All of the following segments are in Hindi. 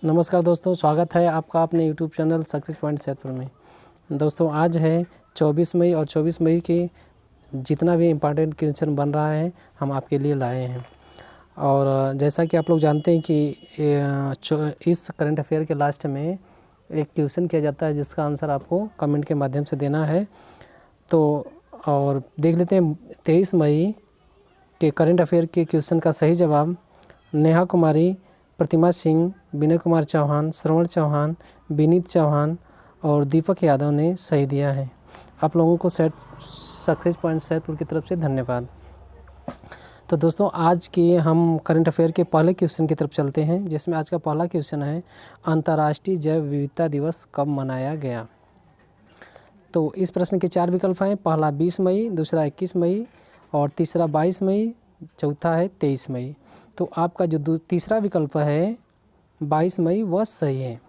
नमस्कार दोस्तों, स्वागत है आपका अपने YouTube channel success point Saidpur में। दोस्तों आज है 24 मई और 24 मई के जितना भी इम्पॉर्टेंट क्वेश्चन बन रहा है हम आपके लिए लाए हैं। और जैसा कि आप लोग जानते हैं कि इस करंट अफेयर के लास्ट में एक क्वेश्चन किया जाता है जिसका आंसर आपको कमेंट के माध्यम से देना है। तो और देख लेते हैं 23 मई के करंट अफेयर के क्वेश्चन का सही जवाब नेहा कुमारी, प्रतिमा सिंह, विनय कुमार चौहान, श्रवण चौहान, विनीत चौहान और दीपक यादव ने सही दिया है। आप लोगों को सक्सेस पॉइंट सैदपुर की तरफ से धन्यवाद। तो दोस्तों आज के हम करंट अफेयर के पहले क्वेश्चन की तरफ चलते हैं, जिसमें आज का पहला क्वेश्चन है अंतर्राष्ट्रीय जैव विविधता दिवस कब मनाया गया। तो इस प्रश्न के 4 विकल्प हैं। पहला 20 मई, दूसरा 21 मई और तीसरा 22 मई, चौथा है 23 मई। तो आपका जो तीसरा विकल्प है 22 मई वह सही है।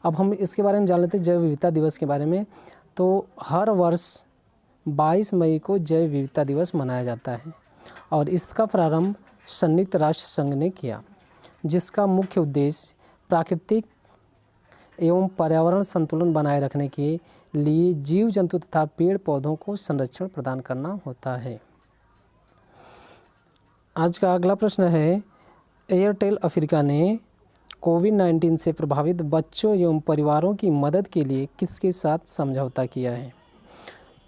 अब हम इसके बारे में जान लेते हैं जैव विविधता दिवस के बारे में। तो हर वर्ष 22 मई को जैव विविधता दिवस मनाया जाता है और इसका प्रारंभ संयुक्त राष्ट्र संघ ने किया, जिसका मुख्य उद्देश्य प्राकृतिक एवं पर्यावरण संतुलन बनाए रखने के लिए जीव जंतु तथा पेड़ पौधों को संरक्षण प्रदान करना होता है। आज का अगला प्रश्न है एयरटेल अफ्रीका ने कोविड-19 से प्रभावित बच्चों एवं परिवारों की मदद के लिए किसके साथ समझौता किया है।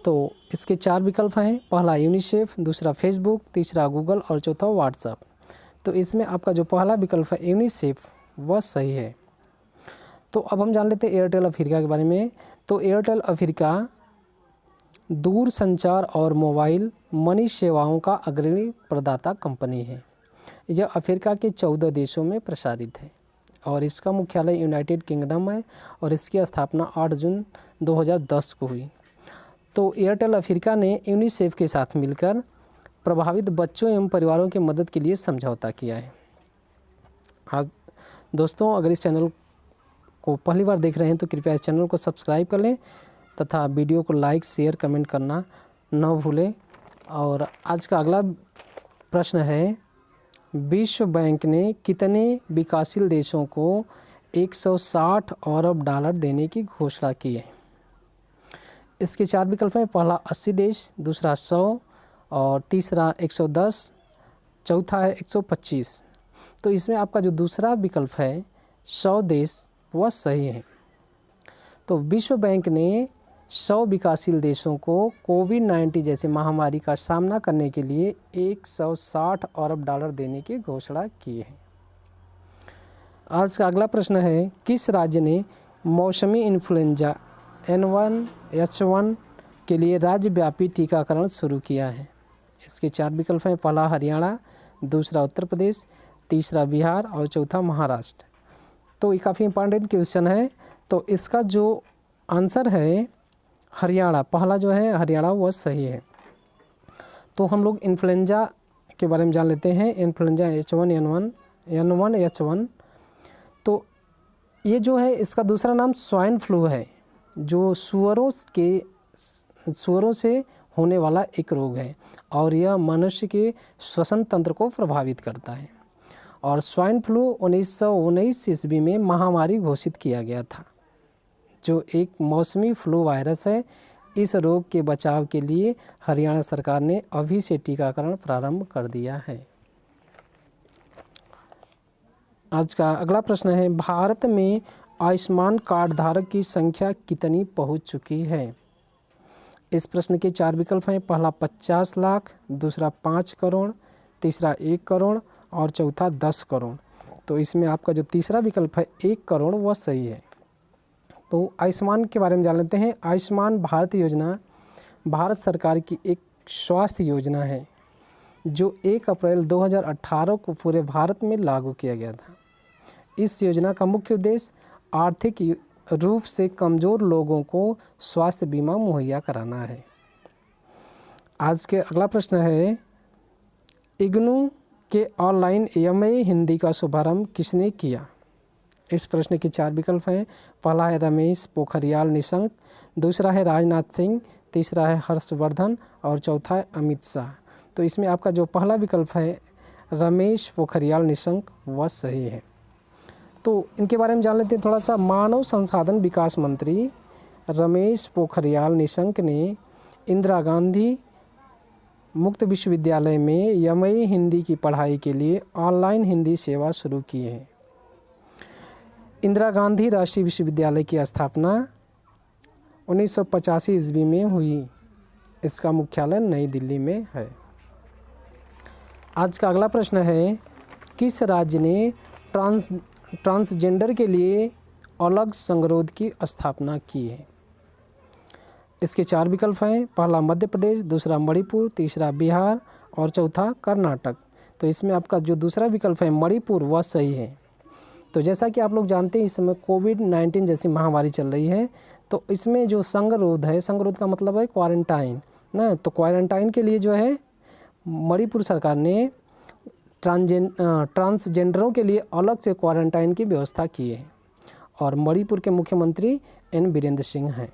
तो इसके 4 विकल्प हैं। पहला यूनिसेफ, दूसरा फेसबुक, तीसरा गूगल और चौथा व्हाट्सएप। तो इसमें आपका जो पहला विकल्प है यूनिसेफ वह सही है। तो अब हम जान लेते हैं एयरटेल अफ्रीका के बारे में। तो एयरटेल अफ्रीका दूर संचार और मोबाइल मनी सेवाओं का अग्रणी प्रदाता कंपनी है। यह अफ्रीका के 14 देशों में प्रसारित है और इसका मुख्यालय यूनाइटेड किंगडम है और इसकी स्थापना 8 जून 2010 को हुई। तो एयरटेल अफ्रीका ने यूनिसेफ के साथ मिलकर प्रभावित बच्चों एवं परिवारों की मदद के लिए समझौता किया है। आज दोस्तों अगर इस चैनल को पहली बार देख रहे हैं तो कृपया इस चैनल को सब्सक्राइब कर लें तथा वीडियो को लाइक, शेयर, कमेंट करना न भूलें। और आज का अगला प्रश्न है विश्व बैंक ने कितने विकासशील देशों को 160 अरब डॉलर देने की घोषणा की है। इसके 4 विकल्प हैं। पहला 80 देश, दूसरा 100 और तीसरा 110, चौथा है 125। तो इसमें आपका जो दूसरा विकल्प है 100 देश वह सही है। तो विश्व बैंक ने 100 विकासशील देशों को कोविड-19 जैसे महामारी का सामना करने के लिए 160 अरब डॉलर देने की घोषणा की है। आज का अगला प्रश्न है किस राज्य ने मौसमी इन्फ्लुएंजा N1H1 के लिए राज्यव्यापी टीकाकरण शुरू किया है। इसके 4 विकल्प हैं। पहला हरियाणा, दूसरा उत्तर प्रदेश, तीसरा बिहार और चौथा महाराष्ट्र। तो ये काफ़ी इंपॉर्टेंट क्वेश्चन है। तो इसका जो आंसर है हरियाणा, पहला जो है हरियाणा वह सही है। तो हम लोग इन्फ्लुएंजा के बारे में जान लेते हैं। इन्फ्लुएंजा H1N1 तो ये जो है इसका दूसरा नाम स्वाइन फ्लू है, जो सुअरों से होने वाला एक रोग है और यह मनुष्य के श्वसन तंत्र को प्रभावित करता है। और स्वाइन फ्लू 1919 ईस्वी में महामारी घोषित किया गया था, जो एक मौसमी फ्लू वायरस है। इस रोग के बचाव के लिए हरियाणा सरकार ने अभी से टीकाकरण प्रारंभ कर दिया है। आज का अगला प्रश्न है भारत में आयुष्मान कार्ड धारक की संख्या कितनी पहुंच चुकी है। इस प्रश्न के 4 विकल्प हैं। पहला 50 लाख, दूसरा 5 करोड़, तीसरा 1 करोड़ और चौथा 10 करोड़। तो इसमें आपका जो तीसरा विकल्प है 1 करोड़ वह सही है। तो आयुष्मान के बारे में जान लेते हैं। आयुष्मान भारत योजना भारत सरकार की एक स्वास्थ्य योजना है जो 1 अप्रैल 2018 को पूरे भारत में लागू किया गया था। इस योजना का मुख्य उद्देश्य आर्थिक रूप से कमज़ोर लोगों को स्वास्थ्य बीमा मुहैया कराना है। आज के अगला प्रश्न है इग्नू के ऑनलाइन EMA हिंदी का शुभारंभ किसने किया। इस प्रश्न के 4 विकल्प हैं। पहला है रमेश पोखरियाल निशंक, दूसरा है राजनाथ सिंह, तीसरा है हर्षवर्धन और चौथा है अमित शाह। तो इसमें आपका जो पहला विकल्प है रमेश पोखरियाल निशंक वह सही है। तो इनके बारे में जान लेते हैं थोड़ा सा। मानव संसाधन विकास मंत्री रमेश पोखरियाल निशंक ने इंदिरा गांधी मुक्त विश्वविद्यालय में यमई हिंदी की पढ़ाई के लिए ऑनलाइन हिंदी सेवा शुरू की है। इंदिरा गांधी राष्ट्रीय विश्वविद्यालय की स्थापना 1985 ईस्वी में हुई। इसका मुख्यालय नई दिल्ली में है। आज का अगला प्रश्न है, किस राज्य ने ट्रांसजेंडर के लिए अलग संगरोध की स्थापना की है? इसके 4 विकल्प हैं। पहला मध्य प्रदेश, दूसरा मणिपुर, तीसरा बिहार और चौथा कर्नाटक। तो इसमें आपका जो दूसरा विकल्प है मणिपुर वह सही है। तो जैसा कि आप लोग जानते हैं इस समय कोविड-19 जैसी महामारी चल रही है, तो इसमें जो संगरोध है, संगरोध का मतलब है क्वारंटाइन ना, तो क्वारंटाइन के लिए जो है मणिपुर सरकार ने ट्रांसजेंडरों के लिए अलग से क्वारंटाइन की व्यवस्था की है और मणिपुर के मुख्यमंत्री एन बीरेंद्र सिंह हैं।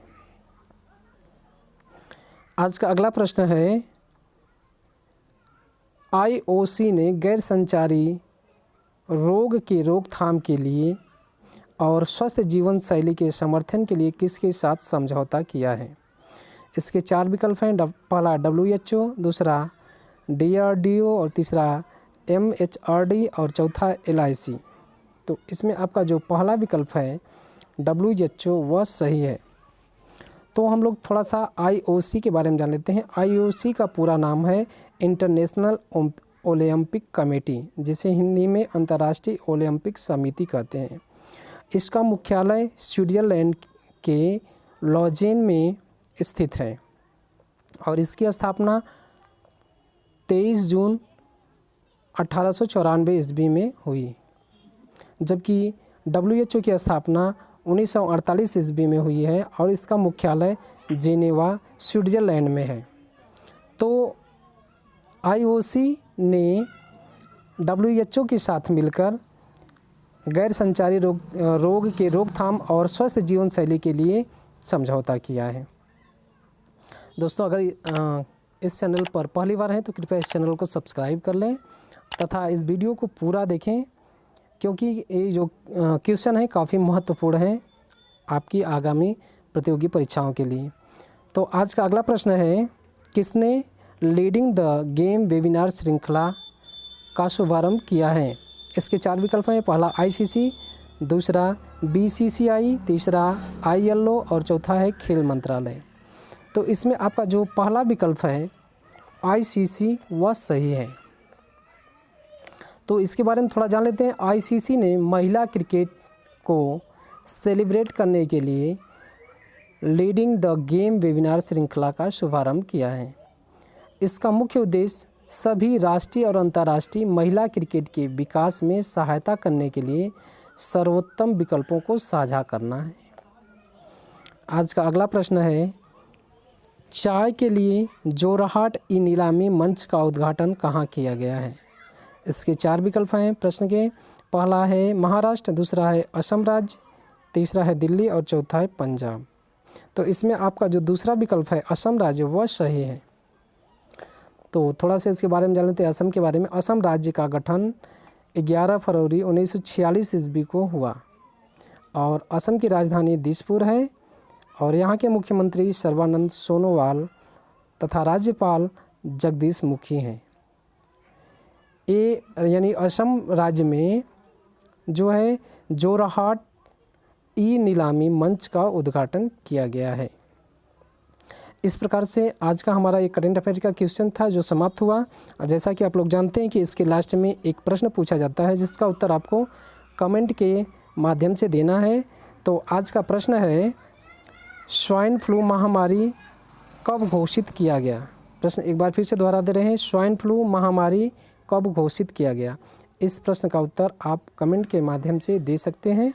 आज का अगला प्रश्न है, IOC ने गैर संचारी रोग की रोकथाम के लिए और स्वस्थ जीवन शैली के समर्थन के लिए किसके साथ समझौता किया है? इसके 4 विकल्प हैं। पहला WHO, दूसरा DRDO और तीसरा MHRD और चौथा LIC। तो इसमें आपका जो पहला विकल्प है WHO वह सही है। तो हम लोग थोड़ा सा IOC के बारे में जान लेते हैं। IOC का पूरा नाम है इंटरनेशनल ओलंपिक कमेटी, जिसे हिंदी में अंतर्राष्ट्रीय ओलंपिक समिति कहते हैं। इसका मुख्यालय स्विट्जरलैंड के लॉजेन में स्थित है और इसकी स्थापना 23 जून 1894 ईस्वी में हुई, जबकि WHO की स्थापना 1948 ईस्वी में हुई है और इसका मुख्यालय जेनेवा स्विट्जरलैंड में है। तो IOC ने WHO के साथ मिलकर गैर संचारी रोग के रोकथाम और स्वस्थ जीवन शैली के लिए समझौता किया है। दोस्तों, अगर इस चैनल पर पहली बार हैं तो कृपया इस चैनल को सब्सक्राइब कर लें तथा इस वीडियो को पूरा देखें, क्योंकि ये जो क्वेश्चन है काफ़ी महत्वपूर्ण है आपकी आगामी प्रतियोगी परीक्षाओं के लिए। तो आज का अगला प्रश्न है, किसने लीडिंग द गेम वेबिनार श्रृंखला का शुभारंभ किया है? इसके 4 विकल्प हैं। पहला ICC, दूसरा BCCI, तीसरा ILO और चौथा है खेल मंत्रालय। तो इसमें आपका जो पहला विकल्प है ICC वह सही है। तो इसके बारे में थोड़ा जान लेते हैं। ICC ने महिला क्रिकेट को सेलिब्रेट करने के लिए लीडिंग द गेम वेबिनार श्रृंखला का शुभारंभ किया है। इसका मुख्य उद्देश्य सभी राष्ट्रीय और अंतर्राष्ट्रीय महिला क्रिकेट के विकास में सहायता करने के लिए सर्वोत्तम विकल्पों को साझा करना है। आज का अगला प्रश्न है, चाय के लिए जोरहाट ई नीलामी मंच का उद्घाटन कहाँ किया गया है? इसके 4 विकल्प हैं प्रश्न के। पहला है महाराष्ट्र, दूसरा है असम राज्य, तीसरा है दिल्ली और चौथा है पंजाब। तो इसमें आपका जो दूसरा विकल्प है असम राज्य वह सही है। तो थोड़ा सा इसके बारे में जान लेते हैं। असम के बारे में, असम राज्य का गठन 11 फरवरी 1946 ईस्वी को हुआ और असम की राजधानी दिसपुर है और यहाँ के मुख्यमंत्री सर्बानंद सोनोवाल तथा राज्यपाल जगदीश मुखी हैं। ये यानी असम राज्य में जो है जोरहाट ई नीलामी मंच का उद्घाटन किया गया है। इस प्रकार से आज का हमारा एक करंट अफेयर का क्वेश्चन था जो समाप्त हुआ। जैसा कि आप लोग जानते हैं कि इसके लास्ट में एक प्रश्न पूछा जाता है जिसका उत्तर आपको कमेंट के माध्यम से देना है। तो आज का प्रश्न है, स्वाइन फ्लू महामारी कब घोषित किया गया? प्रश्न एक बार फिर से दोहरा दे रहे हैं, स्वाइन फ्लू महामारी कब घोषित किया गया? इस प्रश्न का उत्तर आप कमेंट के माध्यम से दे सकते हैं।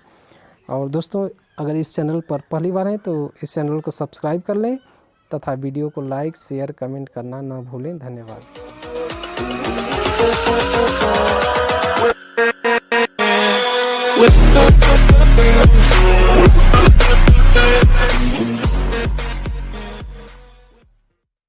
और दोस्तों, अगर इस चैनल पर पहली बार हैं तो इस चैनल को सब्सक्राइब कर लें तथा वीडियो को लाइक, शेयर, कमेंट करना न भूलें। धन्यवाद।